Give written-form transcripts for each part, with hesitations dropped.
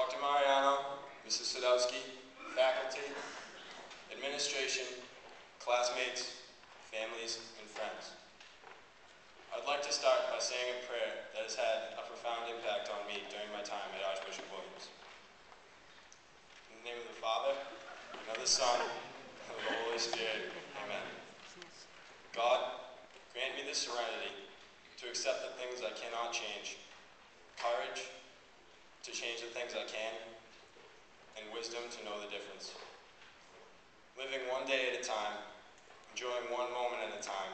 Dr. Mariano, Mrs. Sadowski, faculty, administration, classmates, families, and friends. I'd like to start by saying a prayer that has had a profound impact on me during my time at Archbishop Williams. In the name of the Father, and of the Son, and of the Holy Spirit, amen. God, grant me the serenity to accept the things I cannot change, courage to change the things I can, and wisdom to know the difference. Living one day at a time, enjoying one moment at a time,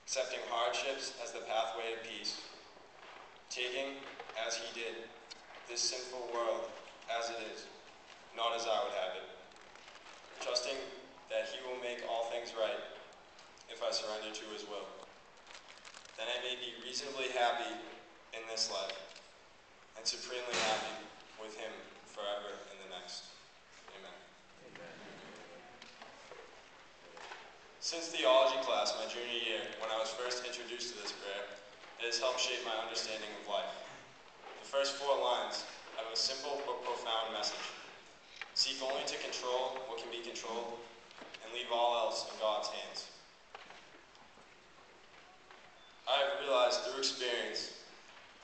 accepting hardships as the pathway to peace, taking, as he did, this sinful world as it is, not as I would have it, trusting that he will make all things right if I surrender to his will. Then I may be reasonably happy in this life and supremely happy with him forever in the next. Amen. Since theology class my junior year, when I was first introduced to this prayer, it has helped shape my understanding of life. The first 4 lines have a simple but profound message. Seek only to control what can be controlled, and leave all else in God's hands. I have realized through experience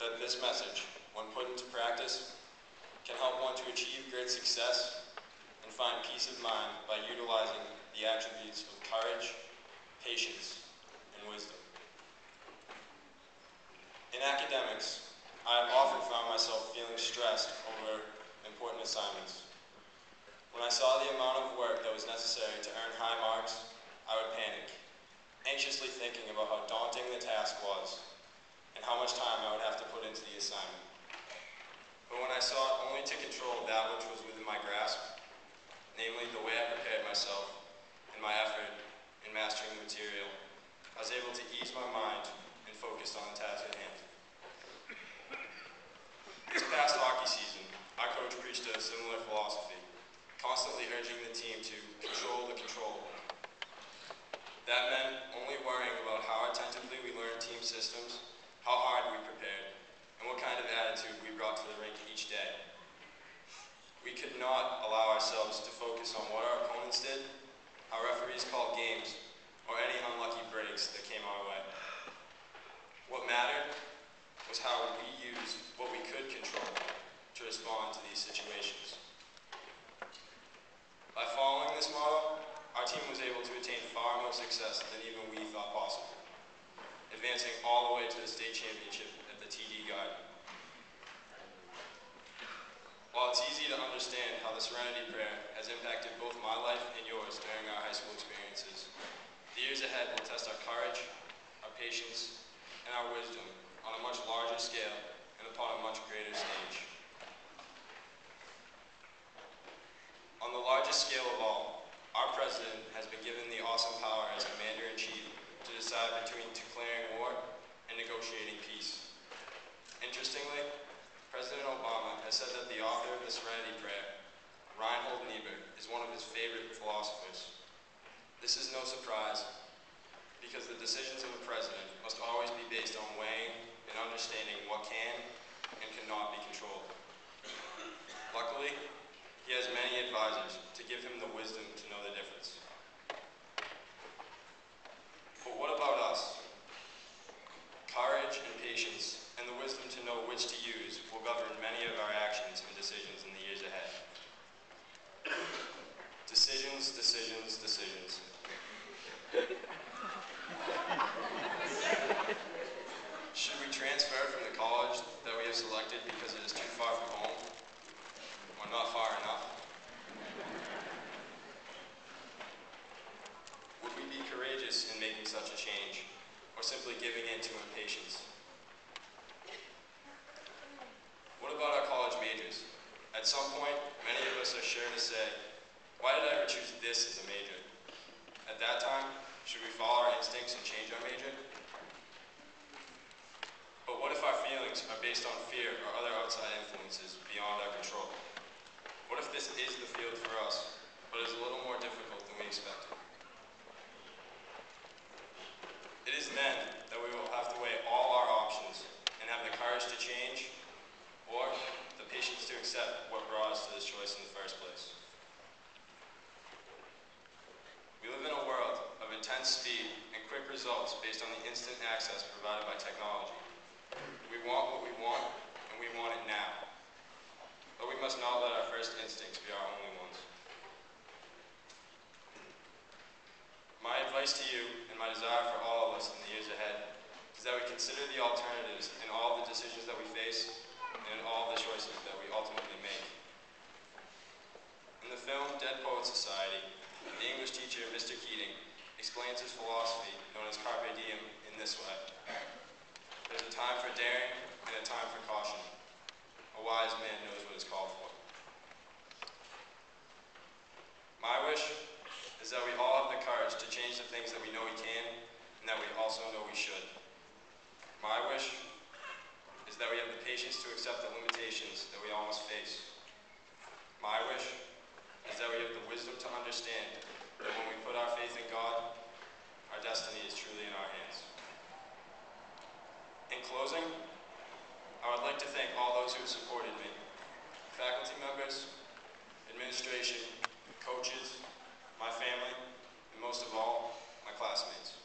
that this message, when put into practice, can help one to achieve great success and find peace of mind by utilizing the attributes of courage, patience, and wisdom. In academics, I have often found myself feeling stressed over important assignments. When I saw the amount of work that was necessary to earn high marks, I would panic, anxiously thinking about how daunting the task was and how much time I would have to put into the assignment. But when I sought only to control that which was within my grasp, namely the way I prepared myself and my effort in mastering the material, I was able to ease my mind and focus on the task at hand. This past hockey season, our coach preached a similar philosophy, constantly urging the team to control the controllable. That meant only worrying about how attentively we learned team systems, how hard we prepared, and what kind of attitude we brought to the rink each day. We could not allow ourselves to focus on what our opponents did, how referees called games, or any unlucky breaks that came our way. What mattered was how we used what we could control to respond to these situations. By following this model, our team was able to attain far more success than even we thought possible, advancing all the way to the state championship at the TD Garden. While it's easy to understand how the Serenity Prayer has impacted both my life and yours during our high school experiences, the years ahead will test our courage, our patience, and our wisdom on a much larger scale and upon a much greater stage. On the largest scale of all, our president has been given the awesome power as Commander-in-Chief to decide between declaring war and negotiating peace. Interestingly, President Obama has said that the author of the Serenity Prayer, Reinhold Niebuhr, is one of his favorite philosophers. This is no surprise, because the decisions of a president must always be based on weighing and understanding what can and cannot be controlled. Luckily, he has many advisors to give him the wisdom to know the difference. But what about us? Courage and patience and the wisdom to know which to use will govern many of our actions and decisions in the years ahead. Decisions, decisions, decisions. Should we transfer from the college that we have selected because it is too far from home, or not far enough? Would we be courageous in making such a change, or simply giving in to impatience? What about our college majors? At some point, many of us are sure to say, why did I ever choose this as a major? At that time, should we follow our instincts and change our major? But what if our feelings are based on fear or other outside influences beyond our control? What if this is the field for us, but is a little more difficult than we expected? It is then that we will have to weigh all our options and have the courage to change, or the patience to accept what brought us to this choice in the first place. We live in a world of intense speed and quick results based on the instant access provided by technology. We want what we want, and we want it now. But we must not let our first instincts be our only ones. My advice to you, and my desire for all of us in the years ahead, is that we consider the alternatives in all the decisions that we face and in all the choices that we ultimately make. In the film Dead Poets Society, the English teacher, Mr. Keating, explains his philosophy, known as carpe diem, in this way. There's a time for daring and a time for caution. A wise man knows what is called for. My wish is that we all have the courage to change the things that we know we can and that we also know we should. My wish is that we have the patience to accept the limitations that we all must face. My wish is that we have the wisdom to understand that when we put our faith in God, our destiny is truly in our hands. In closing, I would like to thank all those who have supported me, faculty members, administration, coaches, my family, and most of all, my classmates.